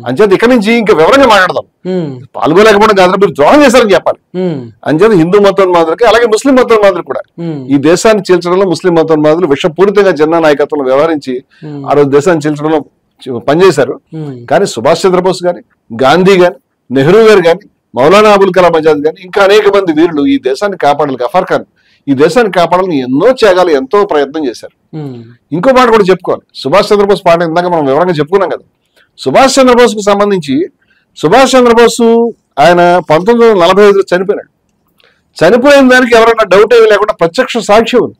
అంచేత ఇక్కడ నుంచి ఇంకా వివరంగా మాట్లాడదాం. పాల్గొలేకపోవడం కాదు, మీరు ద్రోహం చేశారని చెప్పాలి. అంచేత హిందూ మతోన్మాదులకి అలాగే ముస్లిం మతోన్మాదులు కూడా ఈ దేశాన్ని చీల్చడంలో ముస్లిం మతోన్మాదులు విషపూరితంగా జిన్నా నాయకత్వంలో వ్యవహరించి ఆ రోజు దేశాన్ని చీల్చడంలో పనిచేశారు. కానీ సుభాష్ చంద్రబోస్ గాని, గాంధీ గాని, నెహ్రూ గారు గాని, మౌలానా అబుల్ కలాం ఆజాద్ గాని, ఇంకా అనేక మంది వీరులు ఈ దేశాన్ని కాపాడాలి, గఫార్ ఖాన్ ఈ దేశాన్ని కాపాడాలని ఎన్నో త్యాగాలు, ఎంతో ప్రయత్నం చేశారు. ఇంకో మాట కూడా చెప్పుకోవాలి. సుభాష్ చంద్రబోస్ పాట ఇందాక మనం వివరంగా చెప్పుకున్నాం కదా. సుభాష్ చంద్రబోస్ కు సంబంధించి సుభాష్ చంద్రబోసు ఆయన 1945 చనిపోయినాడు. చనిపోయిన దానికి ఎవరైనా డౌట్ ఏమీ లేకుండా ప్రత్యక్ష సాక్ష్యం ఉంది.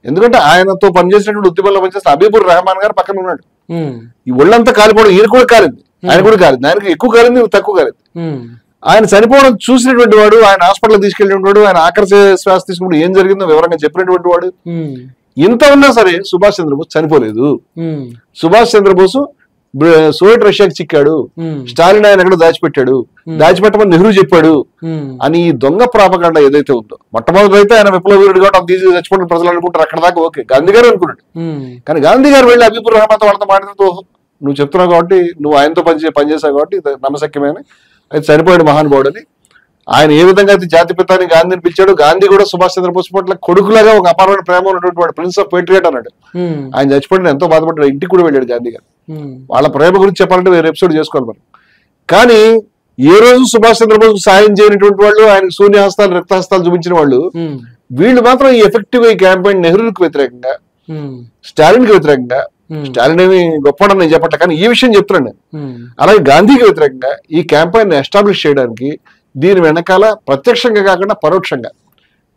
ఎందుకంటే ఆయనతో పనిచేసినటువంటి ఉద్యమంలో పనిచేసిన హబీబుర్ రెహమాన్ గారు పక్కన ఉన్నాడు. ఈ ఒళ్ళంతా కాలిపోవడం, ఈయన కూడా కాలింది, ఆయన కూడా కాలింది, ఆయనకి ఎక్కువ కాలింది, తక్కువ కాలింది. ఆయన చనిపోవడం చూసినటువంటి వాడు, ఆయన హాస్పిటల్ తీసుకెళ్ళినటువంటి వాడు, ఆయన ఆఖరి శ్వాస తీసుకున్నప్పుడు ఏం జరిగిందో వివరంగా చెప్పినటువంటి వాడు. ఇంత ఉన్నా సరే సుభాష్ చంద్రబోస్ చనిపోలేదు. సుభాష్ చంద్రబోసు సోవియట్ రష్యాకి చిక్కాడు, స్టాలిన్ ఆయన ఎక్కడ దాచిపెట్టాడు, దాచిపెట్టమని నెహ్రూ చెప్పాడు అని ఈ దొంగ ప్రాపకాండ ఏదైతే ఉందో, మొట్టమొదటి అయితే ఆయన విప్లవీరుడు కాబట్టి తీసి చచ్చిపోయిన ప్రజలు అనుకుంటారు, అక్కడ దాకా ఓకే, గాంధీ గారు అనుకున్నాడు. కానీ గాంధీ గారు వెళ్ళి హబీబుర్ రెహమాన్తో వాళ్ళతో మాట్లాడుతూ, నువ్వు చెప్తున్నావు కాబట్టి, నువ్వు ఆయనతో పనిచేసావు కాబట్టి నమ్మశక్యమైన అయితే చనిపోయాడు మహానుభావుడు అని. ఆయన ఏ విధంగా అయితే జాతిపితాని గాంధీని పిలిచాడు, గాంధీ కూడా సుభాష్ చంద్రబోస్ పట్ల కొడుకులాగా ఒక అపారమైన ప్రేమ ఉన్నటువంటి వాడు, ప్రిన్స్ ఆఫ్ పేట్రియట్ అన్నాడు. ఆయన చచ్చిపోయిన ఎంతో బాధపడ్డాడు, ఇంటికి కూడా వెళ్ళాడు గాంధీ గారు. వాళ్ళ ప్రేమ గురించి చెప్పాలంటే వేరే ఎపిసోడ్ చేసుకోవాలి మనం. కానీ ఏ రోజు సుభాష్ చంద్రబోస్ సాయం చేయనటువంటి వాళ్ళు, ఆయనకు శూన్యహస్తాలు రక్తహస్తాలు చూపించిన వాళ్ళు, వీళ్ళు మాత్రం ఈ ఎఫెక్టివ్ ఈ క్యాంపెయిన్ నెహ్రూకి వ్యతిరేకంగా, స్టాలిన్ కి వ్యతిరేకంగా, స్టాలిన్ ఏమి గొప్పవాడని నేను చెప్పట్లే కానీ ఈ విషయం చెప్తున్నాను నేను, అలాగే గాంధీకి వ్యతిరేకంగా ఈ క్యాంపెయిన్ ఎస్టాబ్లిష్ చేయడానికి దీని వెనకాల ప్రత్యక్షంగా కాకుండా పరోక్షంగా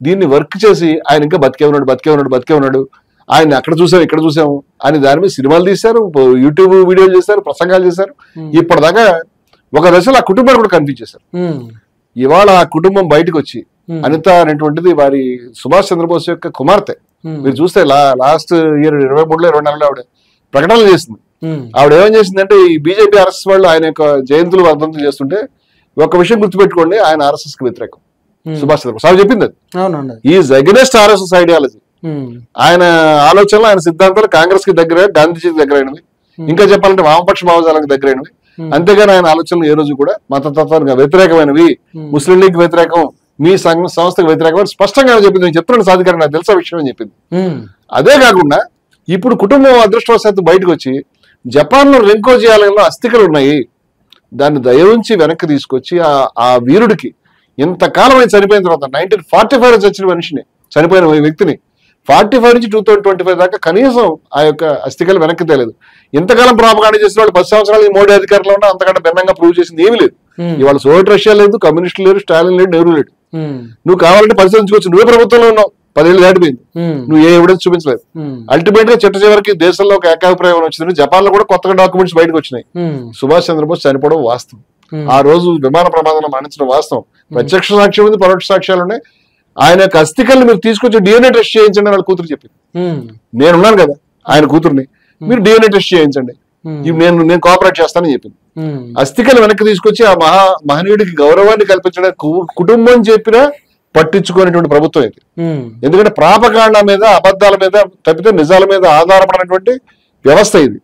దీన్ని వర్క్ చేసి ఆయన ఇంకా బతికే ఉన్నాడు, ఆయన అక్కడ చూసాం ఇక్కడ చూసాము అని దాని మీద సినిమాలు తీశారు, యూట్యూబ్ వీడియోలు చేశారు, ప్రసంగాలు చేశారు. ఇప్పటిదాకా ఒక దశలో ఆ కుటుంబాన్ని కూడా కనిపించేశారు. ఇవాళ ఆ కుటుంబం బయటకు వచ్చి అనిత అనేటువంటిది వారి సుభాష్ చంద్రబోస్ యొక్క కుమార్తె. మీరు చూస్తే లాస్ట్ ఇయర్ 23లో 24లో ఆవిడ ప్రకటనలు చేసింది. ఆవిడ ఏమేం చేసిందంటే, ఈ బీజేపీ ఆర్ఎస్ఎస్ వాళ్ళు ఆయన యొక్క జయంతులు వర్ధంతులు చేస్తుంటే ఒక విషయం గుర్తుపెట్టుకోండి, ఆయన ఆర్ఎస్ఎస్ కి వ్యతిరేకం. సుభాష్ చంద్రబోస్ ఆవిడ చెప్పింది అది ఈజ్ అగెనెస్ట్ ఆర్ఎస్ఎస్ ఐడియాలజీ. ఆయన ఆలోచనలు, ఆయన సిద్ధాంతాలు కాంగ్రెస్ కి దగ్గర, గాంధీజీకి దగ్గరైనవి, ఇంకా చెప్పాలంటే వామపక్ష భావజాలకు దగ్గరైనవి. అంతేగాని ఆయన ఆలోచనలు ఏ రోజు కూడా మతతత్వానికి వ్యతిరేకమైనవి, ముస్లిం లీగ్ వ్యతిరేకం, మీ సంస్థకు వ్యతిరేకం స్పష్టంగా చెప్పింది. నేను చెప్తున్నాను సాధికారం, నాకు తెలిసిన విషయం అని చెప్పింది. అదే కాకుండా ఇప్పుడు కుటుంబం అదృష్టవశాత్తు బయటకు వచ్చి జపాన్ లో రెంకోజీ ఆలయంలో అస్థికలు ఉన్నాయి, దాన్ని దయ ఉంచి వెనక్కి తీసుకొచ్చి ఆ వీరుడికి ఇంతకాలం ఆయన చనిపోయిన తర్వాత 1945 చచ్చిన మనిషిని, చనిపోయిన వ్యక్తిని 45 నుంచి 2025 దాకా కనీసం ఆ యొక్క అస్థికలు వెనక్కి తేలేదు. ఇంతకాలం ప్రాపగాండ చేసిన వాళ్ళు 10 సంవత్సరాలు మోడీ అధికారంలో ఉన్నా అంతకంటే భిన్నంగా ప్రూవ్ చేసింది ఏమీ లేదు. ఇవాళ సోవియట్ రష్యా లేదు, కమ్యూనిస్టులు లేరు, స్టాలిన్ లేడు, నెహ్రూ లేడు. నువ్వు కావాలంటే పరిశీలించుకోవచ్చు, నువ్వే ప్రభుత్వంలో ఉన్నావు, 10 ఏళ్ళు దాటిపోయింది, నువ్వు ఏ ఎవిడెన్స్ చూపించలేదు. అల్టిమేట్ గా చిట్ట చివరికి దేశంలో ఒక ఏకాభిప్రాయం వచ్చింది. జపాన్ లో కూడా కొత్తగా డాక్యుమెంట్స్ బయటకు వచ్చినాయి. సుభాష్ చంద్రబోస్ చనిపోవడం వాస్తవం, ఆ రోజు విమాన ప్రమాదంలో మరణించడం వాస్తవం, ప్రత్యక్ష సాక్ష్యం ఉంది, పరోక్ష సాక్ష్యాలు ఉన్నాయి. ఆయన యొక్క అస్థికల్ని మీరు తీసుకొచ్చి డిఎన్ఏ టెస్ట్ చేయించండి వాళ్ళ కూతురు చెప్పింది. నేనున్నాను కదా ఆయన కూతుర్ని, మీరు డిఎన్ఏ టెస్ట్ చేయించండి, నేను కోఆపరేట్ చేస్తానని చెప్పింది. అస్థికలు వెనక్కి తీసుకొచ్చి ఆ మహనీయుడికి గౌరవాన్ని కల్పించడానికి కుటుంబం చెప్పినా పట్టించుకునేటువంటి ప్రభుత్వం ఇది. ఎందుకంటే ప్రాపకాండ మీద, అబద్ధాల మీద తప్పితే నిజాల మీద ఆధారపడినటువంటి వ్యవస్థ ఇది.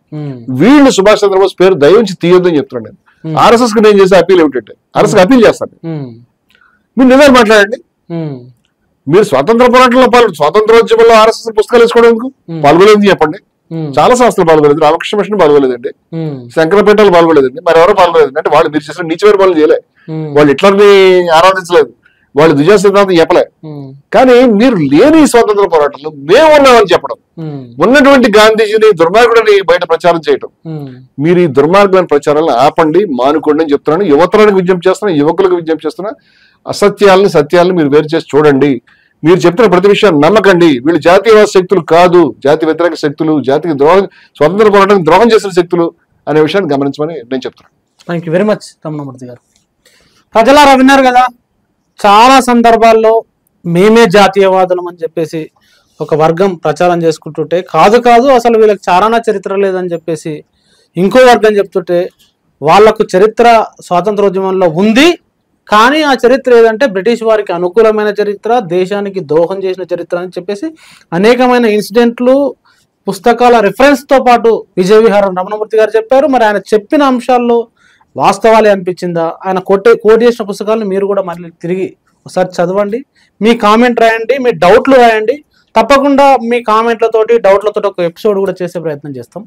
వీళ్ళు సుభాష్ చంద్రబోస్ పేరు దయించి తీయొద్దని చెప్తున్నాను నేను. ఆర్ఎస్ఎస్ కి నేను చేసే అప్పీల్ ఏమిటంటే, ఆర్ఎస్ కి అప్పీల్ చేస్తాను, మీరు నిజాలు మాట్లాడండి. మీరు స్వాతంత్ర పోరాటంలో స్వాతంత్రోద్యమంలో ఆర్ఎస్ఎస్ పుస్తకాలు వేసుకోవడం ఎందుకు? పాల్గొలేదు చెప్పండి. చాలా సంస్థలు పాల్గొలేదు, రామకృష్ణ మిషన్ పాల్గొలేదండి, శంకరపేటలు పాల్గొలేదండి, మరి ఎవరో పాల్గొలేదండి. అంటే వాళ్ళు మీరు చేసిన నీచమైన పనులు చేయలే, వాళ్ళు హిట్లర్ని ఆరాధించలేదు, వాళ్ళు ద్విజా సిద్ధాంతం చెప్పలే. కానీ మీరు లేని స్వాతంత్ర పోరాటంలో మేము ఉన్నామని చెప్పడం, ఉన్నటువంటి గాంధీజీని దుర్మార్గుడిని బయట ప్రచారం చేయటం, మీరు ఈ దుర్మార్గమైన ప్రచారాలను ఆపండి, మానుకోండి అని చెప్తున్నాను. యువతరానికి విజ్ఞప్తి చేస్తున్నా, యువకులకు విజ్ఞప్తి చేస్తున్నా. అసత్యాలని సత్యాలను మీరు వేరు చేసి చూడండి. మీరు చెప్తున్న ప్రతి విషయాన్ని నమ్మకండి. వీళ్ళు జాతీయవాద శక్తులు కాదు, జాతి వ్యతిరేక శక్తులు, జాతికి ద్రోహం, స్వతంత్ర పోరాటానికి ద్రోహం చేసిన శక్తులు అనే విషయాన్ని గమనించమని నేను చెప్తున్నాను. Thank you very much Ramanamurthy గారు. ప్రజలారా విన్నారు కదా, చాలా సందర్భాల్లో మేమే జాతీయవాదులం అని చెప్పేసి ఒక వర్గం ప్రచారం చేసుకుంటుంటే, కాదు అసలు వీళ్ళకి చారణ చరిత్ర లేదని చెప్పేసి ఇంకో వర్గం చెప్తుంటే, వాళ్లకు చరిత్ర స్వాతంత్రోద్యమంలో ఉంది, కానీ ఆ చరిత్ర ఏదంటే బ్రిటిష్ వారికి అనుకూలమైన చరిత్ర, దేశానికి ద్రోహం చేసిన చరిత్ర అని చెప్పేసి అనేకమైన ఇన్సిడెంట్లు పుస్తకాల రిఫరెన్స్ తో పాటు విజయ విహారం రమణమూర్తి గారు చెప్పారు. మరి ఆయన చెప్పిన అంశాల్లో వాస్తవాలే అనిపించిందా? ఆయన కోట్ చేసిన పుస్తకాలను మీరు కూడా మళ్ళీ తిరిగి ఒకసారి చదవండి, మీ కామెంట్ రాయండి, మీ డౌట్లు రాయండి. తప్పకుండా మీ కామెంట్లతోటి డౌట్లతో ఒక ఎపిసోడ్ కూడా చేసే ప్రయత్నం చేస్తాం.